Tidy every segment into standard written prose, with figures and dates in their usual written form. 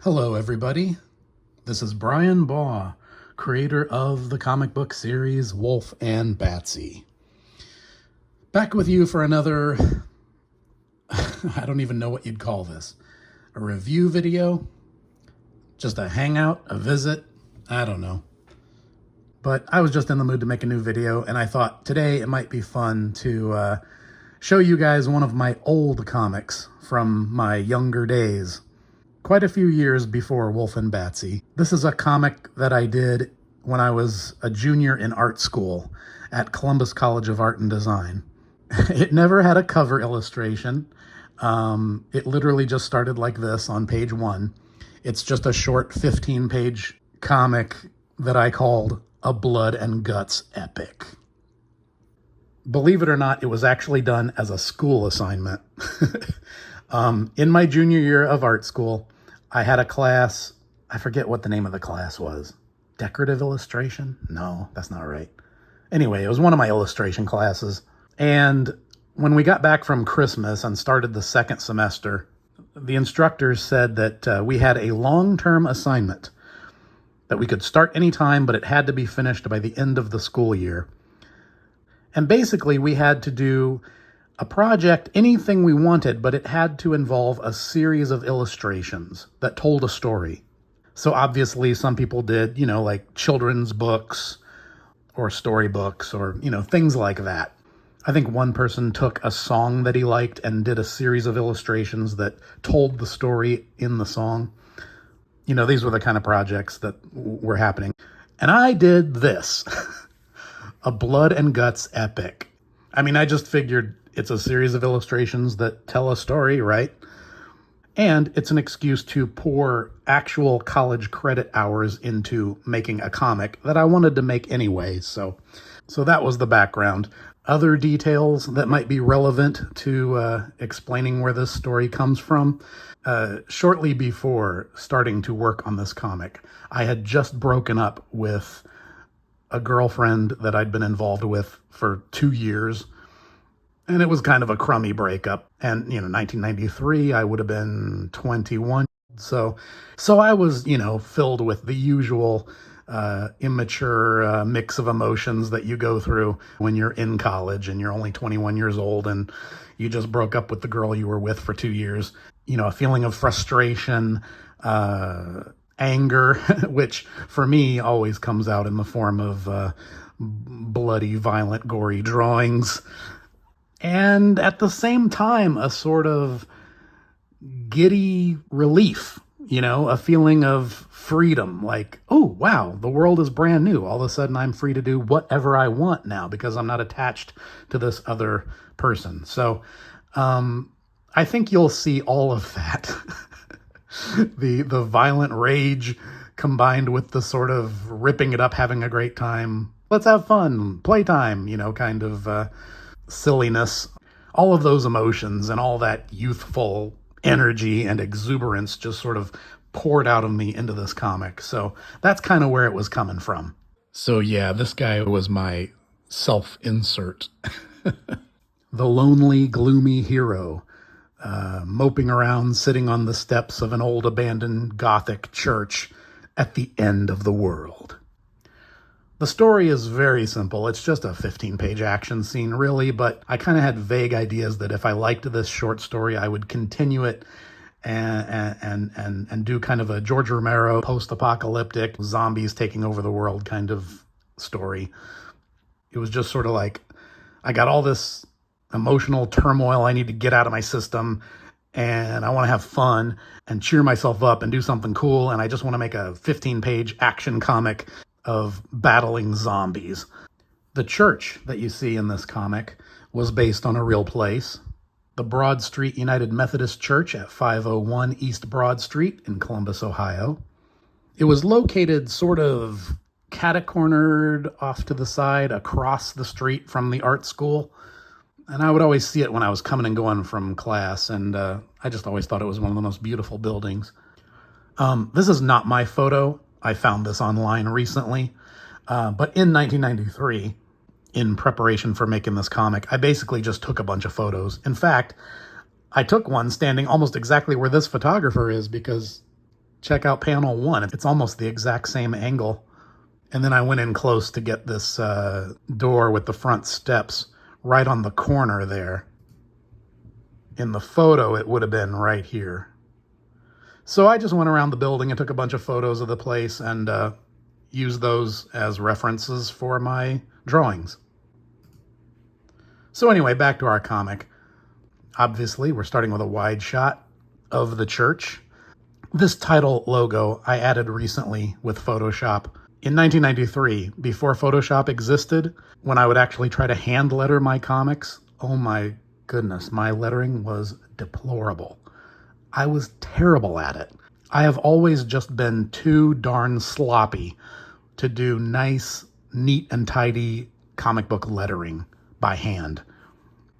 Hello, everybody. This is Brian Baugh, creator of the comic book series Wolf and Batsy. Back with you for another, I don't even know what you'd call this, a review video, just a hangout, a visit, I don't know. But I was just in the mood to make a new video, and I thought today it might be fun to show you guys one of my old comics from my younger days. Quite a few years before Wolf and Batsy. This is a comic that I did when I was a junior in art school at Columbus College of Art and Design. It never had a cover illustration. It literally just started like this on page 1. It's just a short 15-page comic that I called a blood and guts epic. Believe it or not, it was actually done as a school assignment. In my junior year of art school, I had a class, I forget what the name of the class was. Decorative illustration? No, that's not right. Anyway, it was one of my illustration classes. And when we got back from Christmas and started the second semester, the instructors said that we had a long-term assignment that we could start anytime, but it had to be finished by the end of the school year. And basically, we had to do a project, anything we wanted, but it had to involve a series of illustrations that told a story. So obviously some people did, like children's books or storybooks or, things like that. I think one person took a song that he liked and did a series of illustrations that told the story in the song. These were the kind of projects that were happening. And I did this, a blood and guts epic. I just figured it's a series of illustrations that tell a story, right? And it's an excuse to pour actual college credit hours into making a comic that I wanted to make anyway. So that was the background. Other details that might be relevant to explaining where this story comes from. Shortly before starting to work on this comic, I had just broken up with a girlfriend that I'd been involved with for 2 years. And it was kind of a crummy breakup. And, 1993, I would have been 21. So I was, filled with the usual immature mix of emotions that you go through when you're in college and you're only 21 years old and you just broke up with the girl you were with for 2 years. A feeling of frustration, anger, which for me always comes out in the form of bloody, violent, gory drawings. And at the same time, a sort of giddy relief, a feeling of freedom, like, oh, wow, the world is brand new. All of a sudden, I'm free to do whatever I want now because I'm not attached to this other person. So I think you'll see all of that. the violent rage combined with the sort of ripping it up, having a great time. Let's have fun, playtime, kind of silliness, all of those emotions and all that youthful energy and exuberance just sort of poured out of me into this comic. So that's kind of where it was coming from. So yeah, this guy was my self-insert. The lonely, gloomy hero, moping around, sitting on the steps of an old abandoned Gothic church at the end of the world. The story is very simple. It's just a 15-page action scene, really, but I kind of had vague ideas that if I liked this short story, I would continue it and do kind of a George Romero post-apocalyptic zombies taking over the world kind of story. It was just sort of like, I got all this emotional turmoil I need to get out of my system, and I want to have fun and cheer myself up and do something cool, and I just want to make a 15-page action comic of battling zombies. The church that you see in this comic was based on a real place. The Broad Street United Methodist Church at 501 East Broad Street in Columbus, Ohio. It was located sort of catacornered off to the side across the street from the art school. And I would always see it when I was coming and going from class, and I just always thought it was one of the most beautiful buildings. This is not my photo. I found this online recently, but in 1993, in preparation for making this comic, I basically just took a bunch of photos. In fact, I took one standing almost exactly where this photographer is because Check out panel 1. It's almost the exact same angle. And then I went in close to get this door with the front steps right on the corner there. In the photo, it would have been right here. So I just went around the building and took a bunch of photos of the place and used those as references for my drawings. So anyway, back to our comic. Obviously, we're starting with a wide shot of the church. This title logo I added recently with Photoshop. In 1993, before Photoshop existed, when I would actually try to hand letter my comics, oh my goodness, my lettering was deplorable. I was terrible at it. I have always just been too darn sloppy to do nice, neat, and tidy comic book lettering by hand.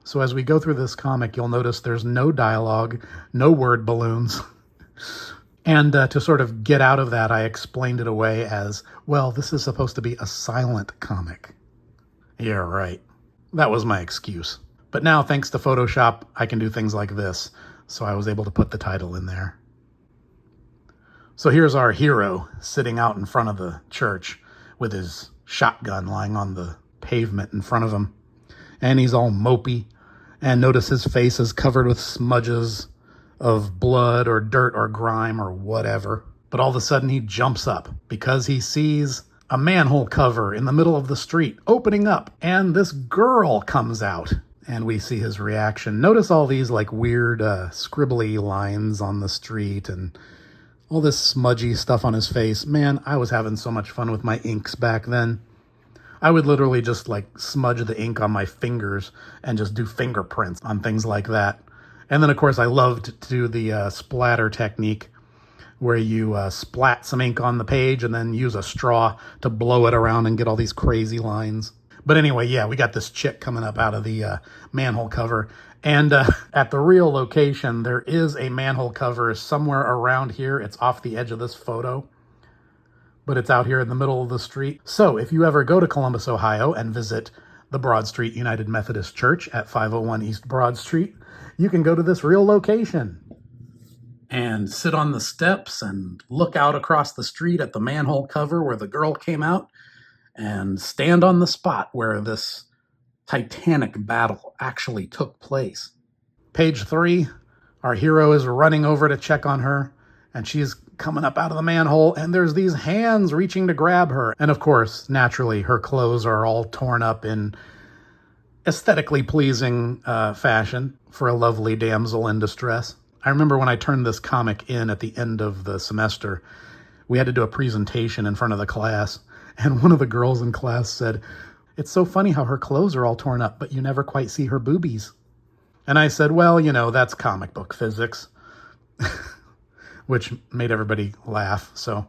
So as we go through this comic, you'll notice there's no dialogue, no word balloons. And to sort of get out of that, I explained it away as, well, this is supposed to be a silent comic. Yeah, right. That was my excuse. But now, thanks to Photoshop, I can do things like this. So I was able to put the title in there. So here's our hero sitting out in front of the church with his shotgun lying on the pavement in front of him. And he's all mopey. And notice his face is covered with smudges of blood or dirt or grime or whatever. But all of a sudden he jumps up because he sees a manhole cover in the middle of the street opening up, and this girl comes out, and we see his reaction. Notice all these like weird scribbly lines on the street and all this smudgy stuff on his face. Man, I was having so much fun with my inks back then. I would literally just like smudge the ink on my fingers and just do fingerprints on things like that. And then, of course, I loved to do the splatter technique where you splat some ink on the page and then use a straw to blow it around and get all these crazy lines. But anyway, yeah, we got this chick coming up out of the manhole cover. And at the real location, there is a manhole cover somewhere around here. It's off the edge of this photo, but it's out here in the middle of the street. So if you ever go to Columbus, Ohio and visit the Broad Street United Methodist Church at 501 East Broad Street, you can go to this real location and sit on the steps and look out across the street at the manhole cover where the girl came out and stand on the spot where this titanic battle actually took place. Page 3, our hero is running over to check on her, and she's coming up out of the manhole, and there's these hands reaching to grab her. And of course, naturally, her clothes are all torn up in aesthetically pleasing fashion for a lovely damsel in distress. I remember when I turned this comic in at the end of the semester, we had to do a presentation in front of the class, and one of the girls in class said, "It's so funny how her clothes are all torn up, but you never quite see her boobies." And I said, well, you know, that's comic book physics, which made everybody laugh, so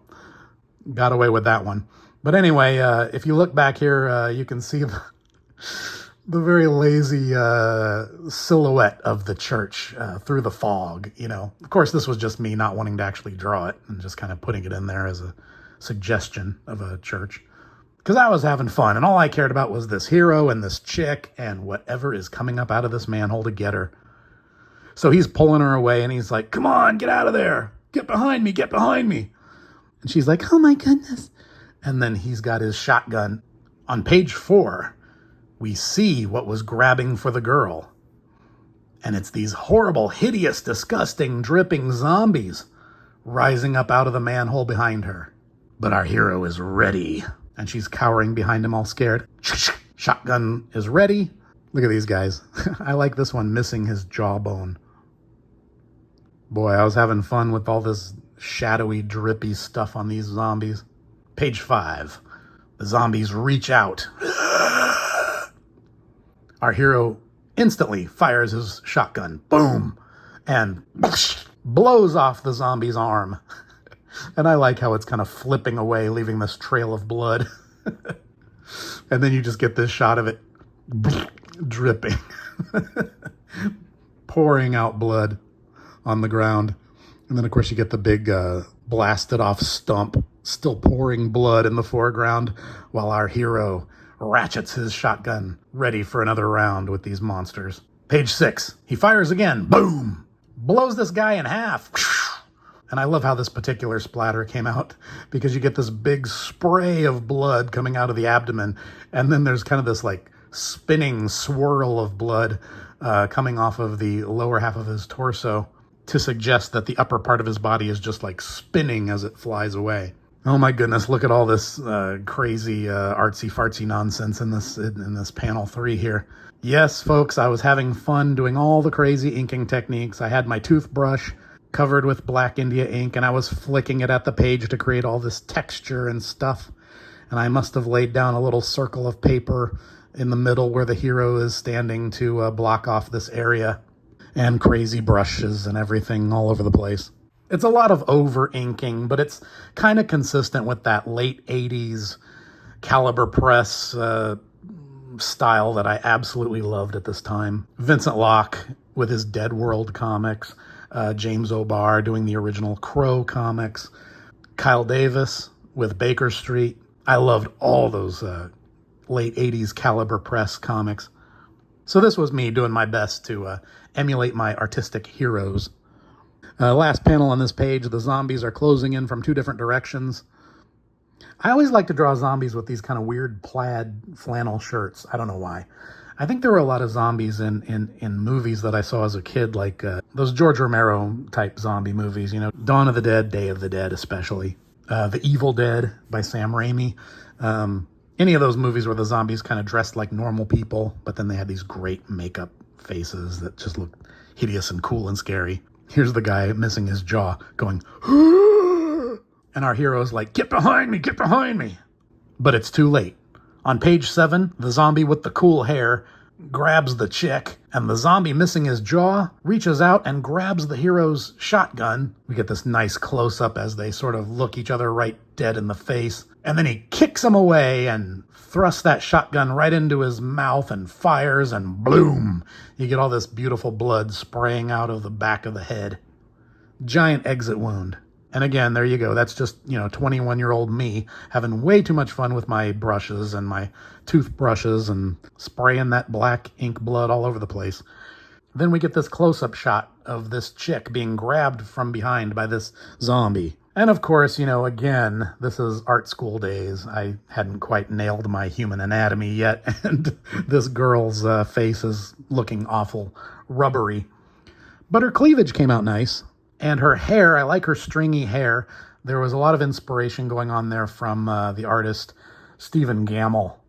got away with that one. But anyway, if you look back here, you can see the very lazy silhouette of the church through the fog, you know. Of course, this was just me not wanting to actually draw it and just kind of putting it in there as a suggestion of a church. Because I was having fun, and all I cared about was this hero and this chick and whatever is coming up out of this manhole to get her. So he's pulling her away, and he's like, "Come on, get out of there. Get behind me, get behind me." And she's like, "Oh my goodness." And then he's got his shotgun. On page 4, we see what was grabbing for the girl. And it's these horrible, hideous, disgusting, dripping zombies rising up out of the manhole behind her. But our hero is ready. And she's cowering behind him all scared. Shotgun is ready. Look at these guys. I like this one missing his jawbone. Boy, I was having fun with all this shadowy, drippy stuff on these zombies. Page 5. The zombies reach out. Our hero instantly fires his shotgun. Boom. And blows off the zombie's arm. And I like how it's kind of flipping away, leaving this trail of blood. And then you just get this shot of it dripping, pouring out blood on the ground. And then, of course, you get the big blasted off stump, still pouring blood in the foreground, while our hero ratchets his shotgun, ready for another round with these monsters. Page 6. He fires again. Boom! Blows this guy in half. And I love how this particular splatter came out because you get this big spray of blood coming out of the abdomen. And then there's kind of this like spinning swirl of blood coming off of the lower half of his torso to suggest that the upper part of his body is just like spinning as it flies away. Oh my goodness, look at all this crazy artsy-fartsy nonsense in this panel 3 here. Yes, folks, I was having fun doing all the crazy inking techniques. I had my toothbrush covered with black India ink, and I was flicking it at the page to create all this texture and stuff. And I must have laid down a little circle of paper in the middle where the hero is standing to block off this area, and crazy brushes and everything all over the place. It's a lot of over-inking, but it's kind of consistent with that late 80s caliber press style that I absolutely loved at this time. Vincent Locke with his Dead World comics, James O'Barr doing the original Crow comics, Kyle Davis with Baker Street. I loved all those late 80s caliber press comics. So this was me doing my best to emulate my artistic heroes. Last panel on this page, the zombies are closing in from 2 different directions. I always like to draw zombies with these kind of weird plaid flannel shirts. I don't know why. I think there were a lot of zombies in movies that I saw as a kid, like those George Romero type zombie movies, you know, Dawn of the Dead, Day of the Dead especially. The Evil Dead by Sam Raimi. Any of those movies where the zombies kind of dressed like normal people, but then they had these great makeup faces that just looked hideous and cool and scary. Here's the guy missing his jaw going, and our hero's like, get behind me, get behind me. But it's too late. On page 7, the zombie with the cool hair grabs the chick, and the zombie missing his jaw reaches out and grabs the hero's shotgun. We get this nice close-up as they sort of look each other right dead in the face. And then he kicks him away and thrusts that shotgun right into his mouth and fires, and bloom! You get all this beautiful blood spraying out of the back of the head. Giant exit wound. And again, there you go. That's just, 21-year-old me having way too much fun with my brushes and my toothbrushes and spraying that black ink blood all over the place. Then we get this close-up shot of this chick being grabbed from behind by this zombie. And of course, again, this is art school days. I hadn't quite nailed my human anatomy yet, and this girl's face is looking awful rubbery. But her cleavage came out nice. And her hair, I like her stringy hair. There was a lot of inspiration going on there from the artist Stephen Gamble,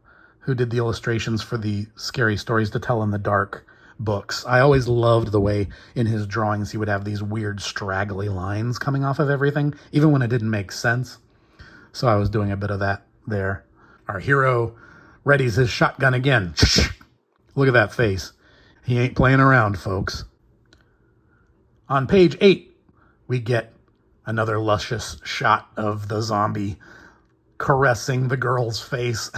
who did the illustrations for the Scary Stories to Tell in the Dark books. I always loved the way in his drawings he would have these weird straggly lines coming off of everything, even when it didn't make sense. So I was doing a bit of that there. Our hero readies his shotgun again. Look at that face. He ain't playing around, folks. On page 8, we get another luscious shot of the zombie caressing the girl's face.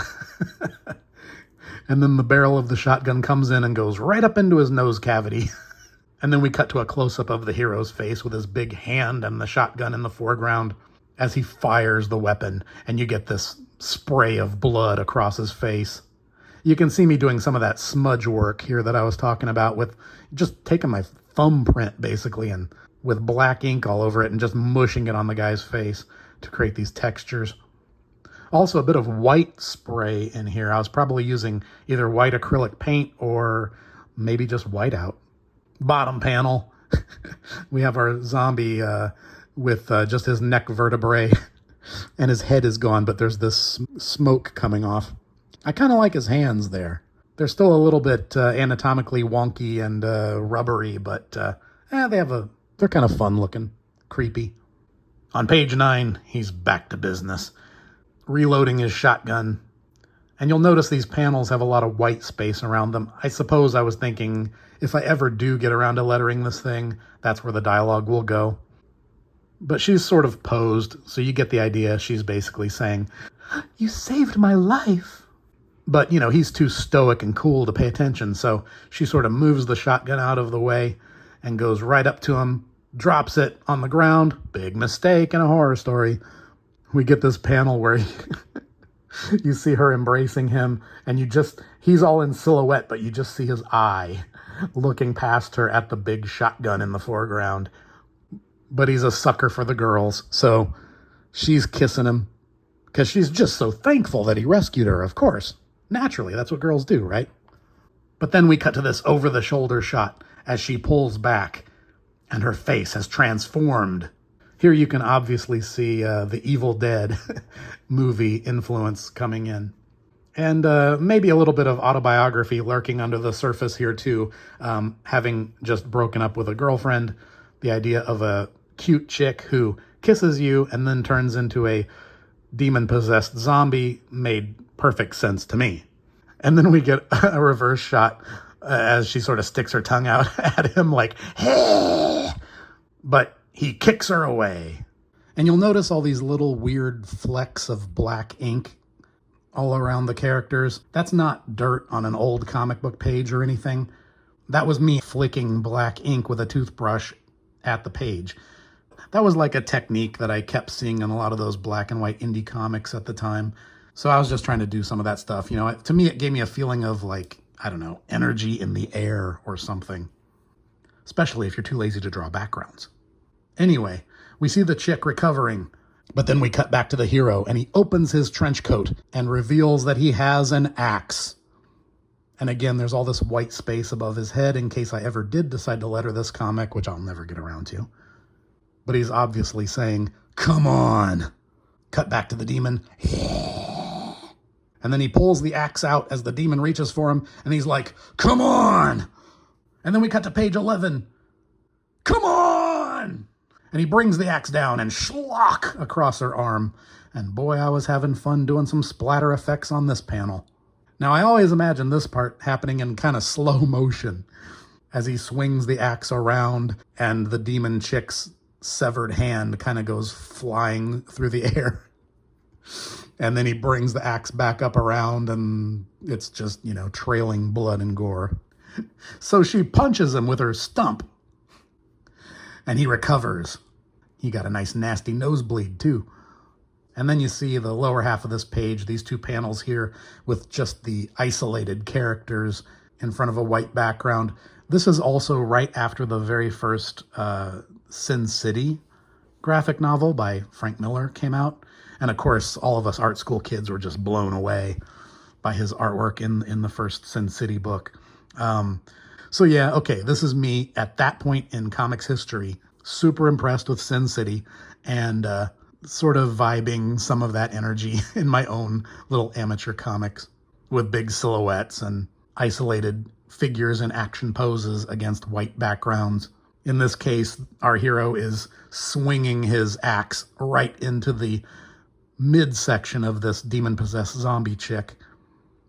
And then the barrel of the shotgun comes in and goes right up into his nose cavity. And then we cut to a close-up of the hero's face with his big hand and the shotgun in the foreground as he fires the weapon. And you get this spray of blood across his face. You can see me doing some of that smudge work here that I was talking about, with just taking my thumbprint basically and with black ink all over it and just mushing it on the guy's face to create these textures. Also a bit of white spray in here. I was probably using either white acrylic paint or maybe just whiteout. Bottom panel, we have our zombie with just his neck vertebrae and his head is gone, but there's this smoke coming off. I kind of like his hands there. They're still a little bit anatomically wonky and rubbery, but they're kind of fun looking, creepy. On page 9, he's back to business, reloading his shotgun. And you'll notice these panels have a lot of white space around them. I suppose I was thinking, if I ever do get around to lettering this thing, that's where the dialogue will go. But she's sort of posed, so you get the idea. She's basically saying, "You saved my life." But, he's too stoic and cool to pay attention, so she sort of moves the shotgun out of the way and goes right up to him, drops it on the ground. Big mistake in a horror story. We get this panel where you see her embracing him, and he's all in silhouette, but you just see his eye looking past her at the big shotgun in the foreground. but he's a sucker for the girls, so she's kissing him because she's just so thankful that he rescued her, of course. Naturally, that's what girls do, right? But then we cut to this over-the-shoulder shot as she pulls back, and her face has transformed. Here you can obviously see the Evil Dead movie influence coming in. And maybe a little bit of autobiography lurking under the surface here, too. Having just broken up with a girlfriend, the idea of a cute chick who kisses you and then turns into a demon-possessed zombie made perfect sense to me. And then we get a reverse shot as she sort of sticks her tongue out at him like, hey! But he kicks her away. And you'll notice all these little weird flecks of black ink all around the characters. That's not dirt on an old comic book page or anything. That was me flicking black ink with a toothbrush at the page. That was like a technique that I kept seeing in a lot of those black and white indie comics at the time. So I was just trying to do some of that stuff. You know, to me, it gave me a feeling of like, I don't know, energy in the air or something. Especially if you're too lazy to draw backgrounds. Anyway, we see the chick recovering, but then we cut back to the hero and he opens his trench coat and reveals that he has an axe. And again, there's all this white space above his head in case I ever did decide to letter this comic, which I'll never get around to. But he's obviously saying, come on. Cut back to the demon. And then he pulls the axe out as the demon reaches for him, and he's like, come on! And then we cut to page 11. Come on! And he brings the axe down and schlock across her arm. And boy, I was having fun doing some splatter effects on this panel. Now, I always imagine this part happening in kind of slow motion as he swings the axe around and the demon chick's severed hand kind of goes flying through the air. And then he brings the axe back up around and it's just, you know, trailing blood and gore. So she punches him with her stump and he recovers. He got a nice nasty nosebleed too. And then you see the lower half of this page, these two panels here with just the isolated characters in front of a white background. This is also right after the very first Sin City graphic novel by Frank Miller came out. And of course, all of us art school kids were just blown away by his artwork in the first Sin City book. So yeah, okay, this is me at that point in comics history, super impressed with Sin City and sort of vibing some of that energy in my own little amateur comics with big silhouettes and isolated figures and action poses against white backgrounds. In this case, our hero is swinging his axe right into the midsection of this demon-possessed zombie chick.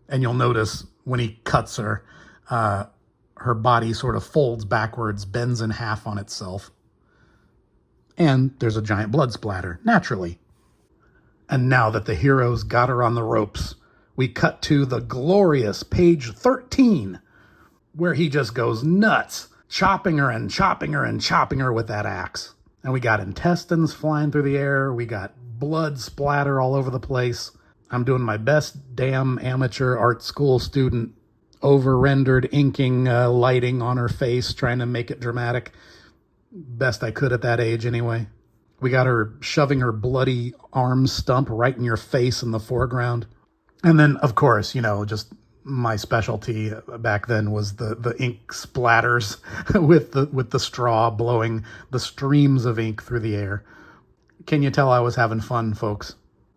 And you'll notice when he cuts her, her body sort of folds backwards, bends in half on itself. And there's a giant blood splatter, naturally. And now that the hero's got her on the ropes, we cut to the glorious page 13, where he just goes nuts, chopping her and chopping her and chopping her with that axe. And we got intestines flying through the air. We got blood splatter all over the place. I'm doing my best damn amateur art school student over-rendered inking lighting on her face, trying to make it dramatic. Best I could at that age anyway. We got her shoving her bloody arm stump right in your face in the foreground. And then, of course, you know, just my specialty back then was the ink splatters with the straw blowing the streams of ink through the air. Can you tell I was having fun, folks?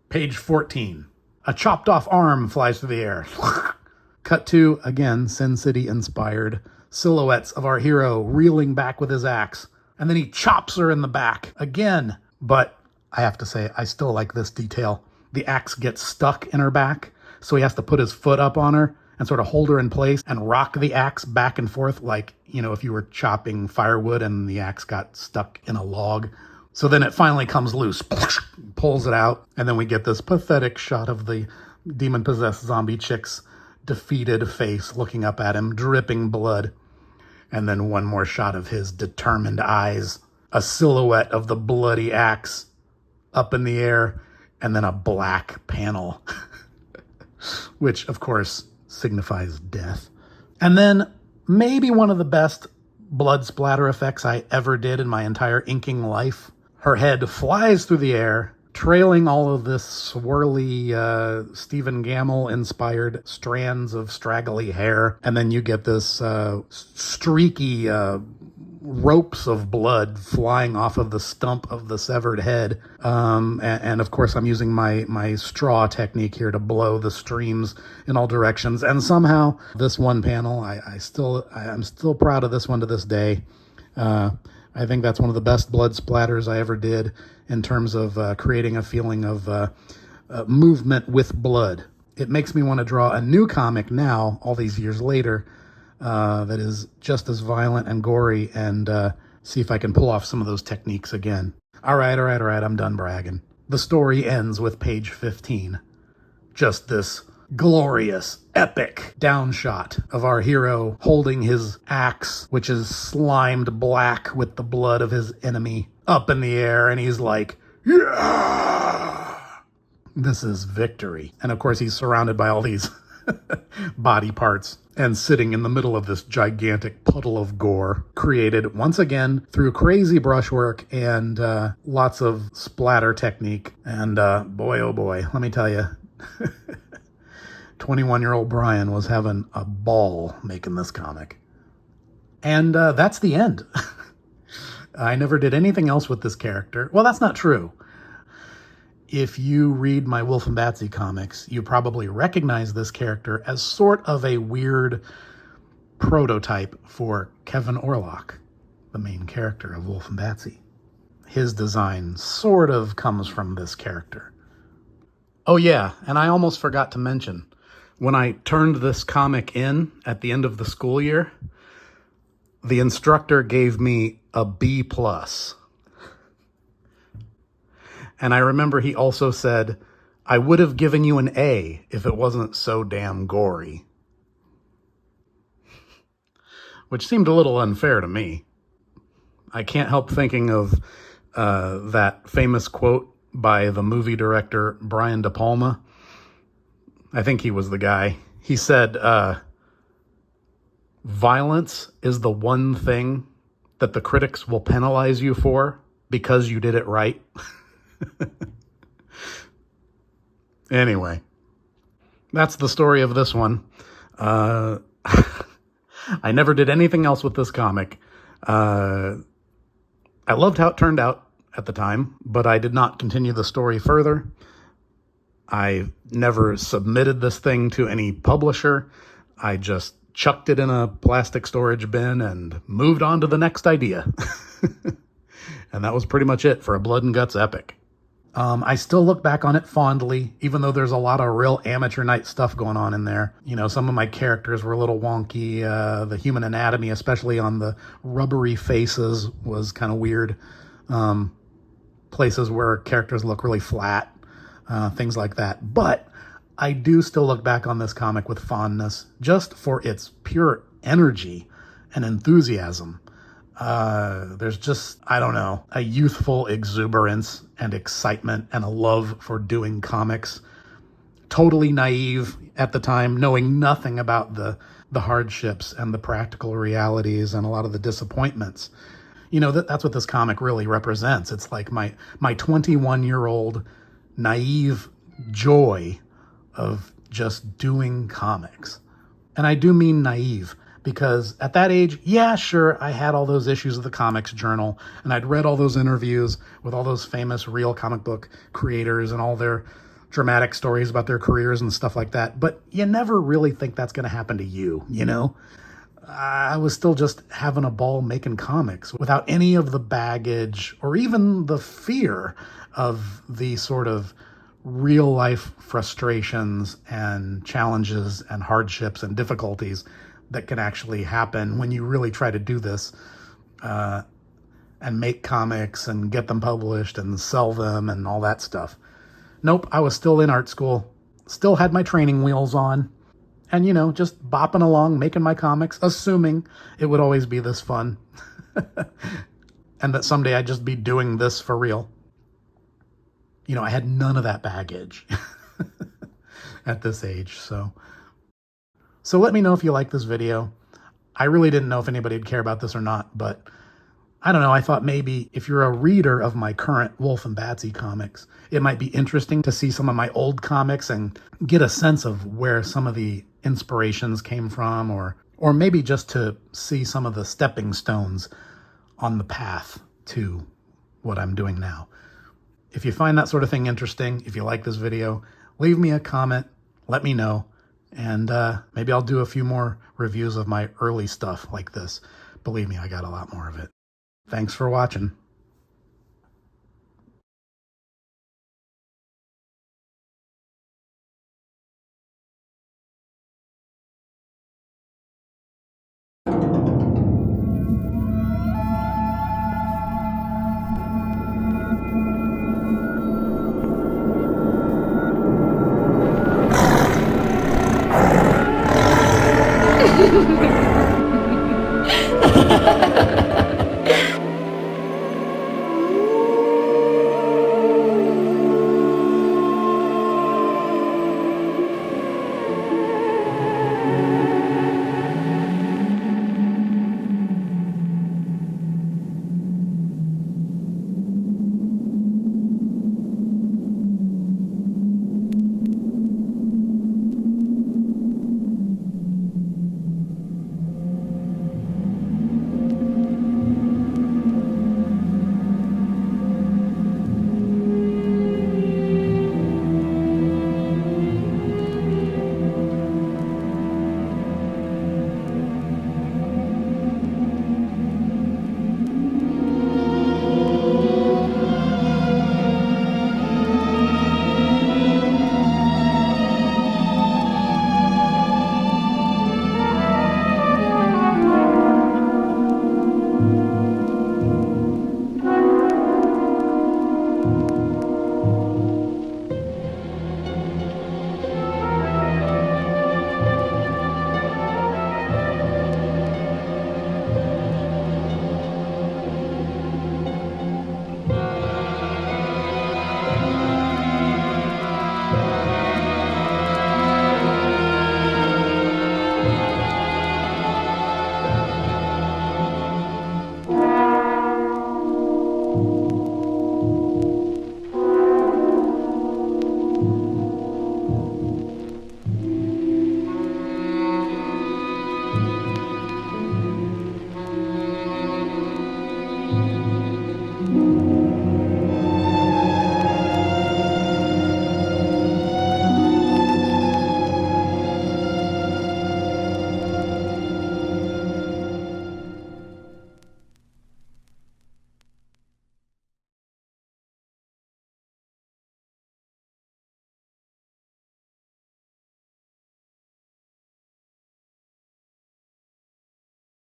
Page 14. A chopped off arm flies through the air. Cut to, again, Sin City inspired silhouettes of our hero reeling back with his axe. And then he chops her in the back again. But I have to say, I still like this detail. The axe gets stuck in her back, so he has to put his foot up on her and sort of hold her in place and rock the axe back and forth like, you know, if you were chopping firewood and the axe got stuck in a log. So then it finally comes loose, pulls it out, and then we get this pathetic shot of the demon-possessed zombie chick's defeated face looking up at him, dripping blood. And then one more shot of his determined eyes, a silhouette of the bloody axe up in the air, and then a black panel, which, of course, signifies death. And then maybe one of the best blood splatter effects I ever did in my entire inking life. Her head flies through the air, trailing all of this swirly Stephen Gamble-inspired strands of straggly hair, and then you get this streaky ropes of blood flying off of the stump of the severed head. And of course, I'm using my straw technique here to blow the streams in all directions. And somehow, this one panel, I'm still proud of this one to this day. I think that's one of the best blood splatters I ever did in terms of creating a feeling of movement with blood. It makes me want to draw a new comic now, all these years later, that is just as violent and gory, and see if I can pull off some of those techniques again. All right, I'm done bragging. The story ends with page 15. Just this glorious, epic downshot of our hero holding his axe, which is slimed black with the blood of his enemy, up in the air, and he's like, yeah! This is victory. And of course, he's surrounded by all these body parts and sitting in the middle of this gigantic puddle of gore, created once again through crazy brushwork and lots of splatter technique. And boy, oh boy, let me tell you, 21-year-old Brian was having a ball making this comic. And that's the end. I never did anything else with this character. Well, that's not true. If you read my Wolf and Batsy comics, you probably recognize this character as sort of a weird prototype for Kevin Orlock, the main character of Wolf and Batsy. His design sort of comes from this character. Oh yeah, and I almost forgot to mention, when I turned this comic in at the end of the school year, the instructor gave me a B+. And I remember he also said, I would have given you an A if it wasn't so damn gory. Which seemed a little unfair to me. I can't help thinking of that famous quote by the movie director Brian De Palma. I think he was the guy. He said, violence is the one thing that the critics will penalize you for because you did it right. Anyway, that's the story of this one. I never did anything else with this comic. I loved how it turned out at the time, but I did not continue the story further. I never submitted this thing to any publisher. I just chucked it in a plastic storage bin and moved on to the next idea. And that was pretty much it for a Blood and Guts epic. I still look back on it fondly, even though there's a lot of real amateur night stuff going on in there. You know, some of my characters were a little wonky. The human anatomy, especially on the rubbery faces, was kind of weird. Places where characters look really flat, things like that. But I do still look back on this comic with fondness, just for its pure energy and enthusiasm. There's just, I don't know, a youthful exuberance and excitement and a love for doing comics. Totally naive at the time, knowing nothing about the hardships and the practical realities and a lot of the disappointments. You know, that's what this comic really represents. It's like my 21-year-old naive joy of just doing comics. And I do mean naive, because at that age, yeah, sure, I had all those issues of the Comics Journal, and I'd read all those interviews with all those famous real comic book creators and all their dramatic stories about their careers and stuff like that. But you never really think that's going to happen to you, you know? I was still just having a ball making comics without any of the baggage or even the fear of the sort of real life frustrations and challenges and hardships and difficulties that can actually happen when you really try to do this and make comics and get them published and sell them and all that stuff. Nope, I was still in art school, still had my training wheels on, and, you know, just bopping along, making my comics, assuming it would always be this fun and that someday I'd just be doing this for real. You know, I had none of that baggage at this age, so let me know if you like this video. I really didn't know if anybody would care about this or not, but I don't know. I thought maybe if you're a reader of my current Wolf and Batsy comics, it might be interesting to see some of my old comics and get a sense of where some of the inspirations came from, or maybe just to see some of the stepping stones on the path to what I'm doing now. If you find that sort of thing interesting, if you like this video, leave me a comment, let me know, and maybe I'll do a few more reviews of my early stuff like this. Believe me, I got a lot more of it. Thanks for watching.